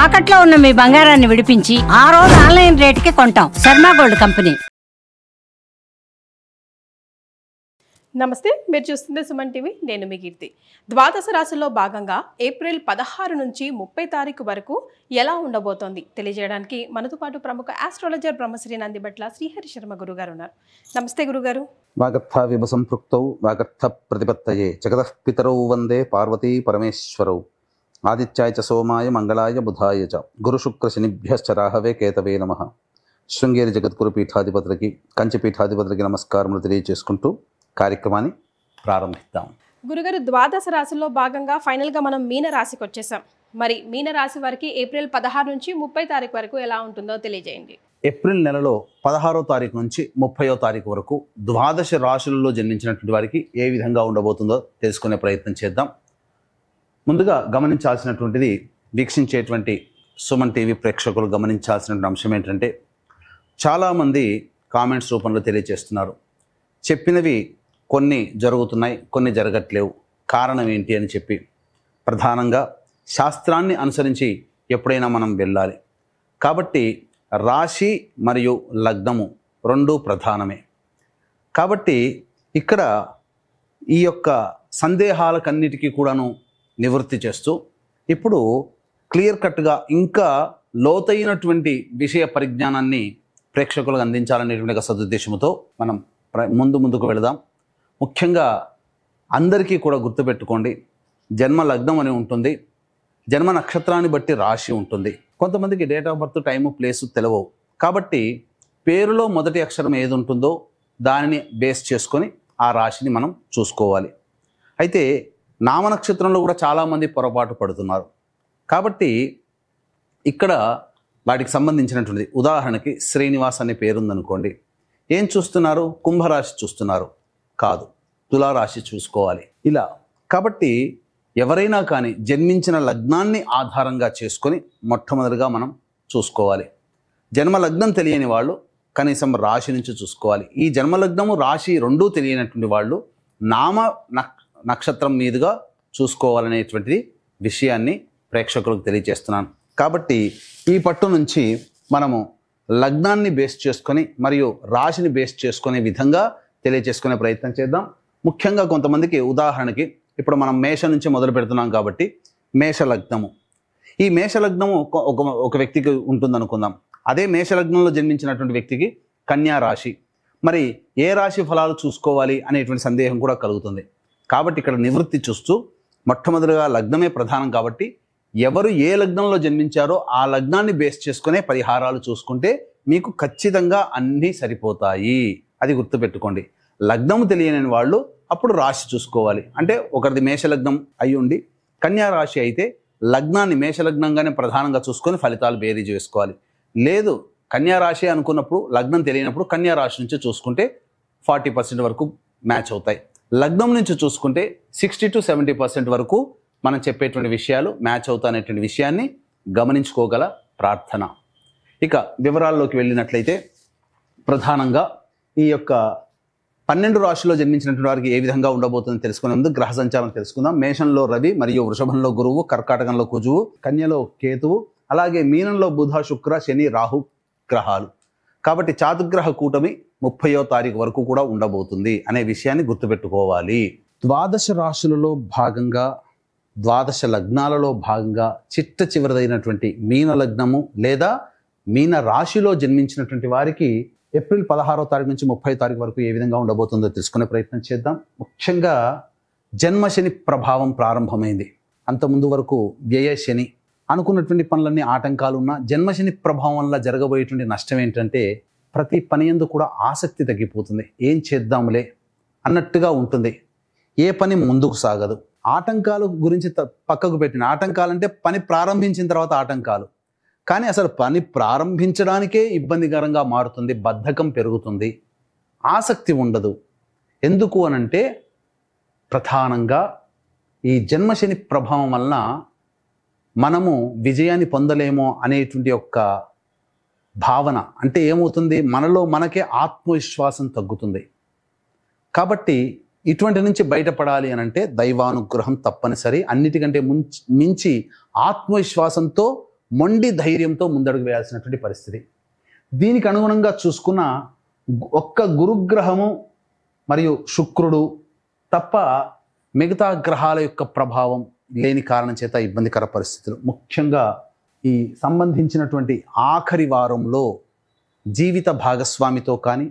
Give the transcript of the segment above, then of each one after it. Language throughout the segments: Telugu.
తాకట్లో ఉన్న మీ బంగారాన్ని విడిపించి ఆ రోజు ఆన్లైన్ రేటుకి కొంటాం. Sharma gold company. నమస్తే, మీరు చూస్తుంది సుమన్ టీవీ. నేను మీ కీర్తి. ద్వాదశ రాశుల్లో భాగంగా ఏప్రిల్ 16 నుంచి 30 తారీఖు వరకు ఎలా ఉండబోతోంది తెలియజేయడానికి మనతో పాటు ప్రముఖ ఆస్ట్రాలజర్ బ్రహ్మశ్రీ నందిబట్ల శ్రీహరి శర్మ గురుగారు ఉన్నారు. నమస్తే గురుగారు. వాగర్థ విభ సంపృక్తౌ వాగర్థ ప్రతిపత్తయే జగతః పితరౌ వందే పార్వతీ పరమేశ్వరౌ ఆదిత్యాయ చ సోమాయ మంగళాయ బుధాయ చ గురు శుక్ర శనిభ్యశ్చ రాహవే కేతవే నమః. శృంగేరి జగద్గురు పీఠాధిపతులకి కంచి పీఠాధిపతులకి నమస్కారములు తెలియజేసుకుంటూ కార్యక్రమాన్ని ప్రారంభిద్దాం. గురుగారు, ద్వాదశ రాశుల్లో భాగంగా ఫైనల్గా మనం మీన రాశికి వచ్చేసాం. మరి మీన రాశి వారికి ఏప్రిల్ 16 నుంచి 30 తారీఖు వరకు ఎలా ఉంటుందో తెలియజేయండి. ఏప్రిల్ నెలలో 16వ తారీఖు నుంచి 30వ తారీఖు వరకు ద్వాదశ రాశులలో జన్మించినటువంటి వారికి ఏ విధంగా ఉండబోతుందో తెలుసుకునే ప్రయత్నం చేద్దాం. ముందుగా గమనించాల్సినటువంటిది, వీక్షించేటువంటి సుమన్ టీవీ ప్రేక్షకులు గమనించాల్సినటువంటి అంశం ఏంటంటే, చాలామంది కామెంట్స్ రూపంలో తెలియజేస్తున్నారు, చెప్పినవి కొన్ని జరుగుతున్నాయి, కొన్ని జరగట్లేవు, కారణం ఏంటి అని చెప్పి. ప్రధానంగా శాస్త్రాన్ని అనుసరించి ఎప్పుడైనా మనం వెళ్ళాలి కాబట్టి రాశి మరియు లగ్నము రెండూ ప్రధానమే. కాబట్టి ఇక్కడ ఈ యొక్క సందేహాలకన్నిటికీ కూడాను నివృత్తి చేస్తూ ఇప్పుడు క్లియర్ కట్గా ఇంకా లోతైనటువంటి విషయ పరిజ్ఞానాన్ని ప్రేక్షకులకు అందించాలనేటువంటి ఒక సదుద్దేశంతో మనం ముందుకు వెళదాం. ముఖ్యంగా అందరికీ కూడా గుర్తుపెట్టుకోండి, జన్మ లగ్నం అని ఉంటుంది, జన్మ నక్షత్రాన్ని బట్టి రాశి ఉంటుంది. కొంతమందికి date of birth, time, place తెలియవు. కాబట్టి పేరులో మొదటి అక్షరం ఏది ఉంటుందో దానిని బేస్ చేసుకొని ఆ రాశిని మనం చూసుకోవాలి. అయితే నామనక్షత్రంలో కూడా చాలామంది పొరపాటు పడుతున్నారు. కాబట్టి ఇక్కడ వాటికి సంబంధించినటువంటిది, ఉదాహరణకి శ్రీనివాస్ అనే పేరుందనుకోండి, ఏం చూస్తున్నారు? కుంభరాశి చూస్తున్నారు, కాదు, తులారాశి చూసుకోవాలి. ఇలా కాబట్టి ఎవరైనా కానీ జన్మించిన లగ్నాన్ని ఆధారంగా చేసుకొని మొట్టమొదటిగా మనం చూసుకోవాలి. జన్మ లగ్నం తెలియని వాళ్ళు కనీసం రాశి నుంచి చూసుకోవాలి. ఈ జన్మలగ్నము రాశి రెండూ తెలియనటువంటి వాళ్ళు నామ నక్షత్రం మీదుగా చూసుకోవాలనేటువంటి విషయాన్ని ప్రేక్షకులకు తెలియజేస్తున్నాను. కాబట్టి ఈ పట్టు నుంచి మనము లగ్నాన్ని బేస్ చేసుకొని మరియు రాశిని బేస్ చేసుకునే విధంగా తెలియజేసుకునే ప్రయత్నం చేద్దాం. ముఖ్యంగా కొంతమందికి, ఉదాహరణకి ఇప్పుడు మనం మేష నుంచి మొదలు పెడుతున్నాం కాబట్టి మేష లగ్నము, ఈ మేష లగ్నము ఒక వ్యక్తికి ఉంటుందనుకుందాం. అదే మేష లగ్నంలో జన్మించినటువంటి వ్యక్తికి కన్యా రాశి, మరి ఏ రాశి ఫలాలు చూసుకోవాలి అనేటువంటి సందేహం కూడా కలుగుతుంది. కాబట్టి ఇక్కడ నివృత్తి చూస్తూ మొట్టమొదటిగా లగ్నమే ప్రధానం కాబట్టి ఎవరు ఏ లగ్నంలో జన్మించారో ఆ లగ్నాన్ని బేస్ చేసుకునే పరిహారాలు చూసుకుంటే మీకు ఖచ్చితంగా అన్నీ సరిపోతాయి. అది గుర్తుపెట్టుకోండి. లగ్నము తెలియని వాళ్ళు అప్పుడు రాశి చూసుకోవాలి. అంటే ఒకరిది మేషలగ్నం అయి ఉండి కన్యా రాశి అయితే లగ్నాన్ని మేషలగ్నంగానే ప్రధానంగా చూసుకొని ఫలితాలు బేరీజు వేసుకోవాలి. లేదు కన్యా రాశి అనుకున్నప్పుడు లగ్నం తెలియనప్పుడు కన్యా రాశి నుంచి చూసుకుంటే 40% వరకు మ్యాచ్ అవుతాయి. లగ్నం నుంచి చూసుకుంటే 60 to 70% వరకు మనం చెప్పేటువంటి విషయాలు మ్యాచ్ అవుతాయనేటువంటి విషయాన్ని గమనించుకోగల ప్రార్థన. ఇక వివరాల్లోకి వెళ్ళినట్లయితే ప్రధానంగా ఈ యొక్క 12 రాశుల్లో జన్మించినటువంటి వారికి ఏ విధంగా ఉండబోతుందో తెలుసుకునే ముందు గ్రహ సంచారం తెలుసుకుందాం. మేషంలో రవి మరియు వృషభంలో గురువు, కర్కాటకంలో కుజువు, కన్యలో కేతువు, అలాగే మీనంలో బుధ, శుక్ర, శని, రాహు గ్రహాలు. కాబట్టి చాతుర్గ్రహ కూటమి 30వ తారీఖు వరకు కూడా ఉండబోతుంది అనే విషయాన్ని గుర్తుపెట్టుకోవాలి. ద్వాదశ రాశులలో భాగంగా, ద్వాదశ లగ్నాలలో భాగంగా చిట్ట చివరిదైనటువంటి మీన లగ్నము లేదా మీన రాశిలో జన్మించినటువంటి వారికి ఏప్రిల్ 16వ తారీఖు నుంచి 30వ తారీఖు వరకు ఏ విధంగా ఉండబోతుందో తెలుసుకునే ప్రయత్నం చేద్దాం. ముఖ్యంగా జన్మశని ప్రభావం ప్రారంభమైంది. అంతకుముందు వరకు వ్యయ శని, అనుకున్నటువంటి పనులన్నీ ఆటంకాలు ఉన్న జన్మశని ప్రభావం వల్ల జరగబోయేటువంటి నష్టం ఏంటంటే ప్రతి పని యందు కూడా ఆసక్తి తగ్గిపోతుంది. ఏం చేద్దాంలే అన్నట్టుగా ఉంటుంది, ఏ పని ముందుకు సాగదు. ఆటంకాల గురించి పక్కకు పెట్టిన, ఆటంకాలంటే పని ప్రారంభించిన తర్వాత ఆటంకాలు, కానీ అసలు పని ప్రారంభించడానికే ఇబ్బందికరంగా మారుతుంది, బద్ధకం పెరుగుతుంది, ఆసక్తి ఉండదు. ఎందుకు అనంటే ప్రధానంగా ఈ జన్మశని ప్రభావం వలన మనము విజయాన్ని పొందలేమో అనేటువంటి ఒక భావన. అంటే ఏమవుతుంది, మనలో మనకే ఆత్మవిశ్వాసం తగ్గుతుంది. కాబట్టి ఇటువంటి నుంచి బయటపడాలి అని అంటే దైవానుగ్రహం తప్పనిసరి. అన్నిటికంటే మించి ఆత్మవిశ్వాసంతో మొండి ధైర్యంతో ముందడుగు వేయాల్సినటువంటి పరిస్థితి. దీనికి అనుగుణంగా చూసుకున్న ఒక్క గురుగ్రహము మరియు శుక్రుడు తప్ప మిగతా గ్రహాల యొక్క ప్రభావం లేని కారణం చేత ఇబ్బందికర పరిస్థితులు. ముఖ్యంగా ఈ సంబంధించినటువంటి ఆఖరి వారంలో జీవిత భాగస్వామితో కానీ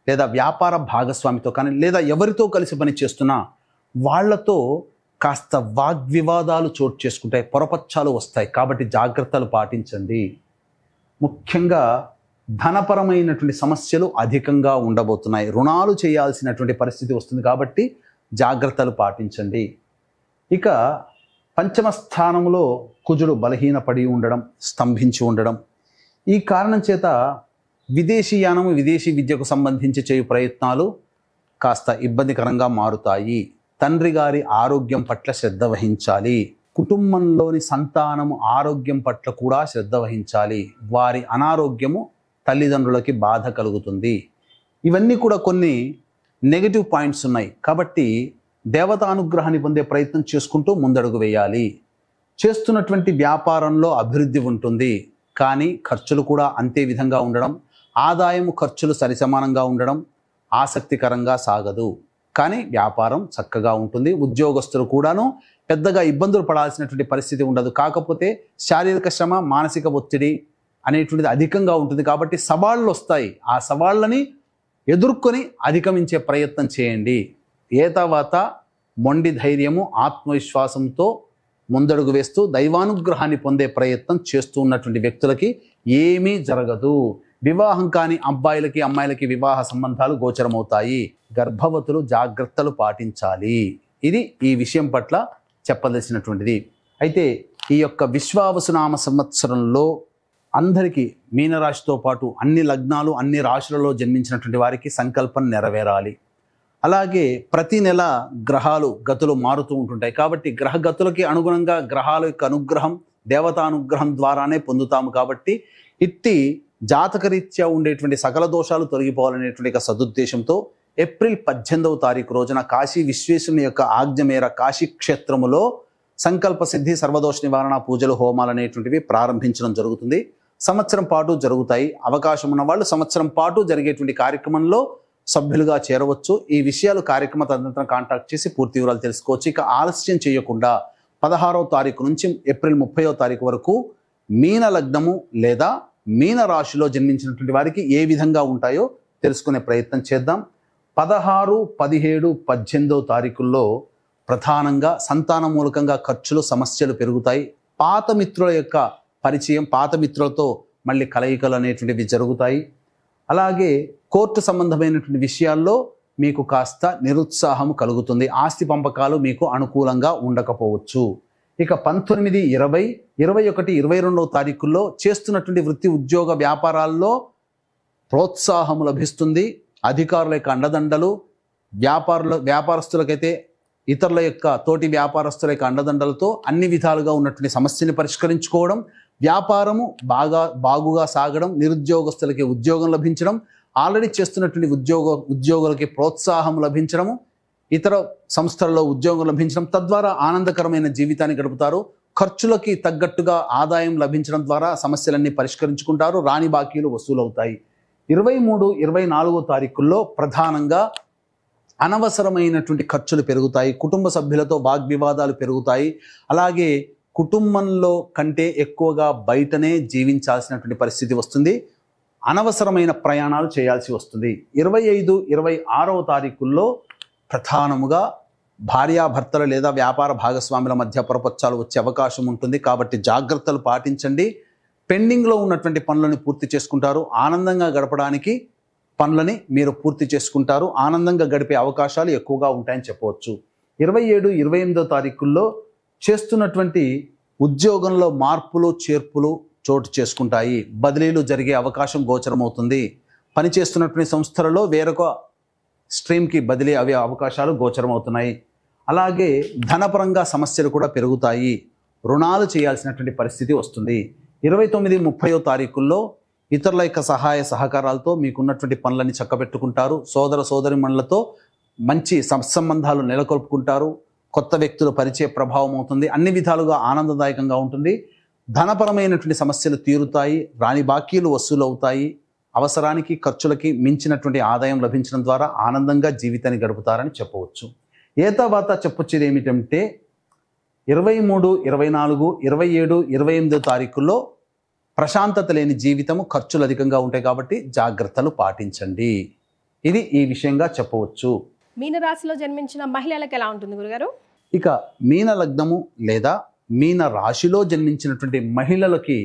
లేదా వ్యాపార భాగస్వామితో కానీ లేదా ఎవరితో కలిసి పని చేస్తున్నా వాళ్లతో కాస్త వాగ్వివాదాలు చోటు చేసుకుంటాయి, పొరపచ్చాలు వస్తాయి. కాబట్టి జాగ్రత్తలు పాటించండి. ముఖ్యంగా ధనపరమైనటువంటి సమస్యలు అధికంగా ఉండబోతున్నాయి. రుణాలు చేయాల్సినటువంటి పరిస్థితి వస్తుంది కాబట్టి జాగ్రత్తలు పాటించండి. ఇక పంచమ స్థానంలో కుజుడు బలహీనపడి ఉండడం, స్తంభించి ఉండడం, ఈ కారణం చేత విదేశీయానము విదేశీ విద్యకు సంబంధించి చేయు ప్రయత్నాలు కాస్త ఇబ్బందికరంగా మారుతాయి. తండ్రి గారి ఆరోగ్యం పట్ల శ్రద్ధ వహించాలి. కుటుంబంలోని సంతానము ఆరోగ్యం పట్ల కూడా శ్రద్ధ వహించాలి. వారి అనారోగ్యము తల్లిదండ్రులకి బాధ కలుగుతుంది. ఇవన్నీ కూడా కొన్ని నెగటివ్ పాయింట్స్ ఉన్నాయి. కాబట్టి దేవతానుగ్రహాన్ని పొందే ప్రయత్నం చేసుకుంటూ ముందడుగు వేయాలి. చేస్తున్నటువంటి వ్యాపారంలో అభివృద్ధి ఉంటుంది, కానీ ఖర్చులు కూడా అంతే విధంగా ఉండడం, ఆదాయము ఖర్చులు సరిసమానంగా ఉండడం ఆసక్తికరంగా సాగదు. కానీ వ్యాపారం చక్కగా ఉంటుంది. ఉద్యోగస్తులు కూడాను పెద్దగా ఇబ్బందులు పడాల్సినటువంటి పరిస్థితి ఉండదు. కాకపోతే శారీరక శ్రమ, మానసిక ఒత్తిడి అనేటువంటిది అధికంగా ఉంటుంది. కాబట్టి సవాళ్ళు వస్తాయి. ఆ సవాళ్ళని ఎదుర్కొని అధిగమించే ప్రయత్నం చేయండి. ఏతావాత మొండి ధైర్యము, ఆత్మవిశ్వాసంతో ముందడుగు వేస్తూ దైవానుగ్రహాన్ని పొందే ప్రయత్నం చేస్తూ ఉన్నటువంటి వ్యక్తులకి ఏమీ జరగదు. వివాహం కాని అబ్బాయిలకి అమ్మాయిలకి వివాహ సంబంధాలు గోచరమవుతాయి. గర్భవతులు జాగ్రత్తలు పాటించాలి. ఇది ఈ విషయం పట్ల చెప్పదలసినటువంటిది. అయితే ఈ యొక్క విశ్వావసునామ సంవత్సరంలో అందరికీ మీనరాశితో పాటు అన్ని లగ్నాలు అన్ని రాశులలో జన్మించినటువంటి వారికి సంకల్పం నెరవేరాలి. అలాగే ప్రతి నెల గ్రహాలు గతులు మారుతూ ఉంటుంటాయి. కాబట్టి గ్రహ గతులకి అనుగుణంగా గ్రహాల యొక్క అనుగ్రహం, దేవతానుగ్రహం ద్వారానే పొందుతాము. కాబట్టి ఇట్టి జాతకరీత్యా ఉండేటువంటి సకల దోషాలు తొలగిపోవాలనేటువంటి సదుద్దేశంతో ఏప్రిల్ 18వ తారీఖు రోజున కాశీ విశ్వేశ్వరుని యొక్క ఆజ్ఞ మేర కాశీ క్షేత్రములో సంకల్ప సిద్ధి, సర్వదోష నివారణ పూజలు, హోమాలు అనేటువంటివి ప్రారంభించడం జరుగుతుంది. సంవత్సరం పాటు జరుగుతాయి. అవకాశం ఉన్న వాళ్ళు సంవత్సరం పాటు జరిగేటువంటి కార్యక్రమంలో సభ్యులుగా చేరవచ్చు. ఈ విషయాలు కార్యక్రమ తదనంతరం కాంటాక్ట్ చేసి పూర్తి వివరాలు తెలుసుకోవచ్చు. ఇక ఆలస్యం చేయకుండా 16వ తారీఖు నుంచి ఏప్రిల్ 30వ తారీఖు వరకు మీన లగ్నము లేదా మీన రాశిలో జన్మించినటువంటి వారికి ఏ విధంగా ఉంటాయో తెలుసుకునే ప్రయత్నం చేద్దాం. 16, 17, 18వ తారీఖుల్లో ప్రధానంగా సంతాన మూలకంగా ఖర్చులు, సమస్యలు పెరుగుతాయి. పాత మిత్రుల యొక్క పరిచయం, పాత మిత్రులతో మళ్ళీ కలయికలు అనేటువంటివి జరుగుతాయి. అలాగే కోర్టు సంబంధమైనటువంటి విషయాల్లో మీకు కాస్త నిరుత్సాహం కలుగుతుంది. ఆస్తి పంపకాలు మీకు అనుకూలంగా ఉండకపోవచ్చు. ఇక 19, 20, 21, 22వ తారీఖుల్లో చేస్తున్నటువంటి వృత్తి, ఉద్యోగ, వ్యాపారాల్లో ప్రోత్సాహం లభిస్తుంది. అధికారుల యొక్క అండదండలు, వ్యాపారస్తులకైతే ఇతరుల యొక్క తోటి వ్యాపారస్తుల యొక్క అండదండలతో అన్ని విధాలుగా ఉన్నటువంటి సమస్యని పరిష్కరించుకోవడం, వ్యాపారము బాగుగా సాగడం, నిరుద్యోగస్తులకి ఉద్యోగం లభించడం, ఆల్రెడీ చేస్తున్నటువంటి ఉద్యోగులకి ప్రోత్సాహం లభించడము, ఇతర సంస్థల్లో ఉద్యోగం లభించడం, తద్వారా ఆనందకరమైన జీవితాన్ని గడుపుతారు. ఖర్చులకి తగ్గట్టుగా ఆదాయం లభించడం ద్వారా సమస్యలన్నీ పరిష్కరించుకుంటారు. రాని బాకీలు వసూలవుతాయి. 23, 24వ తారీఖుల్లో ప్రధానంగా అనవసరమైనటువంటి ఖర్చులు పెరుగుతాయి. కుటుంబ సభ్యులతో వాగ్వివాదాలు పెరుగుతాయి. అలాగే కుటుంబంలో కంటే ఎక్కువగా బయటనే జీవించాల్సినటువంటి పరిస్థితి వస్తుంది. అనవసరమైన ప్రయాణాలు చేయాల్సి వస్తుంది. 25, 26వ తారీఖుల్లో ప్రధానముగా భార్యాభర్తలు లేదా వ్యాపార భాగస్వాముల మధ్య పొరపచ్చాలు వచ్చే అవకాశం ఉంటుంది. కాబట్టి జాగ్రత్తలు పాటించండి. పెండింగ్లో ఉన్నటువంటి పనులను పూర్తి చేసుకుంటారు. ఆనందంగా గడపడానికి పనులని మీరు పూర్తి చేసుకుంటారు. ఆనందంగా గడిపే అవకాశాలు ఎక్కువగా ఉంటాయని చెప్పవచ్చు. 27, 28వ తారీఖుల్లో చేస్తున్నటువంటి ఉద్యోగంలో మార్పులు, చేర్పులు చోటు చేసుకుంటాయి. బదిలీలు జరిగే అవకాశం గోచరమవుతుంది. పనిచేస్తున్నటువంటి సంస్థలలో వేరొక స్ట్రీమ్కి బదిలీ అవే అవకాశాలు గోచరమవుతున్నాయి. అలాగే ధనపరంగా సమస్యలు కూడా పెరుగుతాయి. రుణాలు చేయాల్సినటువంటి పరిస్థితి వస్తుంది. 29, 30వ తారీఖుల్లో ఇతరుల యొక్క సహాయ సహకారాలతో మీకున్నటువంటి పనులని చక్కబెట్టుకుంటారు. సోదర సోదరిమణులతో మంచి సత్సంబంధాలు నెలకొల్పుకుంటారు. కొత్త వ్యక్తుల పరిచయ ప్రభావం అవుతుంది. అన్ని విధాలుగా ఆనందదాయకంగా ఉంటుంది. ధనపరమైనటువంటి సమస్యలు తీరుతాయి, రాని బాకీలు వసూలు అవుతాయి, అవసరానికి ఖర్చులకి మించినటువంటి ఆదాయం లభించడం ద్వారా ఆనందంగా జీవితాన్ని గడుపుతారని చెప్పవచ్చు. ఏతావాత చెప్పొచ్చేది ఏమిటంటే 23, 24, 27, 28 తారీఖుల్లో ప్రశాంతత లేని జీవితము, ఖర్చులు అధికంగా ఉంటాయి కాబట్టి జాగ్రత్తలు పాటించండి. ఇది ఈ విషయంగా చెప్పవచ్చు. మీనరాశిలో జన్మించిన మహిళలకు ఎలా ఉంటుంది గురుగారు? ఇక మీన లగ్నము లేదా మీన రాశిలో జన్మించినటువంటి మహిళలకి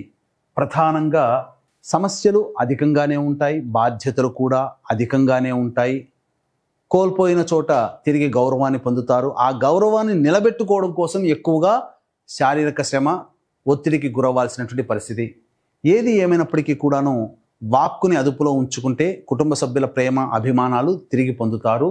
ప్రధానంగా సమస్యలు అధికంగానే ఉంటాయి, బాధ్యతలు కూడా అధికంగానే ఉంటాయి. కోల్పోయిన చోట తిరిగి గౌరవాన్ని పొందుతారు. ఆ గౌరవాన్ని నిలబెట్టుకోవడం కోసం ఎక్కువగా శారీరక శ్రమ, ఒత్తిడికి గురవ్వాల్సినటువంటి పరిస్థితి. ఏది ఏమైనప్పటికీ కూడాను వాక్కుని అదుపులో ఉంచుకుంటే కుటుంబ సభ్యుల ప్రేమ, అభిమానాలు తిరిగి పొందుతారు.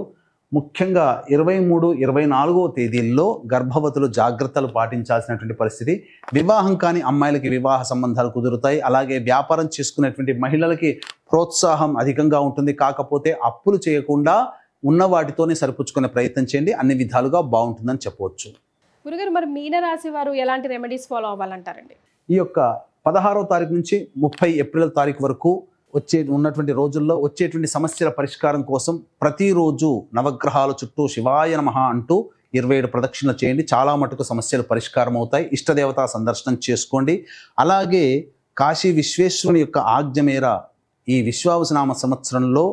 ముఖ్యంగా 23, 24వ తేదీల్లో గర్భవతులు జాగ్రత్తలు పాటించాల్సినటువంటి పరిస్థితి. వివాహం కాని అమ్మాయిలకి వివాహ సంబంధాలు కుదురుతాయి. అలాగే వ్యాపారం చేసుకునేటువంటి మహిళలకి ప్రోత్సాహం అధికంగా ఉంటుంది. కాకపోతే అప్పులు చేయకుండా ఉన్న వాటితోనే సరిపుచ్చుకునే ప్రయత్నం చేయండి. అన్ని విధాలుగా బాగుంటుందని చెప్పవచ్చు. గురుగారు, మరి మీనరాశి వారు ఎలాంటి రెమెడీస్ ఫాలో అవ్వాలంటారండి? ఈ యొక్క 16వ తారీఖు నుంచి 30 ఏప్రిల్ తారీఖు వరకు ఉన్నటువంటి రోజుల్లో వచ్చేటువంటి సమస్యల పరిష్కారం కోసం ప్రతిరోజు నవగ్రహాల చుట్టూ శివాయ నమః అంటూ 27 ప్రదక్షిణలు చేయండి. చాలా మటుకు సమస్యలు పరిష్కారం అవుతాయి. ఇష్టదేవతా సందర్శనం చేసుకోండి. అలాగే కాశీ విశ్వేశ్వరుని యొక్క ఆజ్ఞ మేర ఈ విశ్వావసునామ సంవత్సరంలో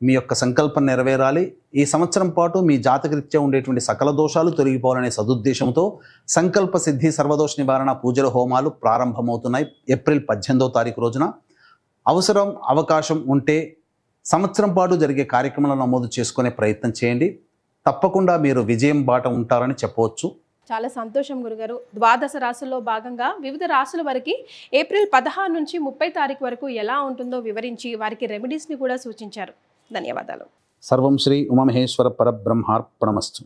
మీ యొక్క సంకల్పం నెరవేరాలి. ఈ సంవత్సరం పాటు మీ జాతకరీత్యా ఉండేటువంటి సకల దోషాలు తొలగిపోవాలనే సదుద్దేశంతో సంకల్ప సిద్ధి, సర్వదోష నివారణ పూజల హోమాలు ప్రారంభమవుతున్నాయి. ఏప్రిల్ 18వ తారీఖు రోజున అవసరం, అవకాశం ఉంటే సంవత్సరం పాటు జరిగే కార్యక్రమాలను నమోదు చేసుకునే ప్రయత్నం చేయండి. తప్పకుండా మీరు విజయం బాట ఉంటారని చెప్పవచ్చు. చాలా సంతోషం గురుగారు. ద్వాదశ రాశుల్లో భాగంగా వివిధ రాశుల వరకు ఏప్రిల్ 16 నుంచి 30 తారీఖు వరకు ఎలా ఉంటుందో వివరించి వారికి రెమెడీస్ని కూడా సూచించారు. ధన్యవాదాలు. సర్వం శ్రీ ఉమామహేశ్వర పరబ్రహ్మార్పణమస్తు.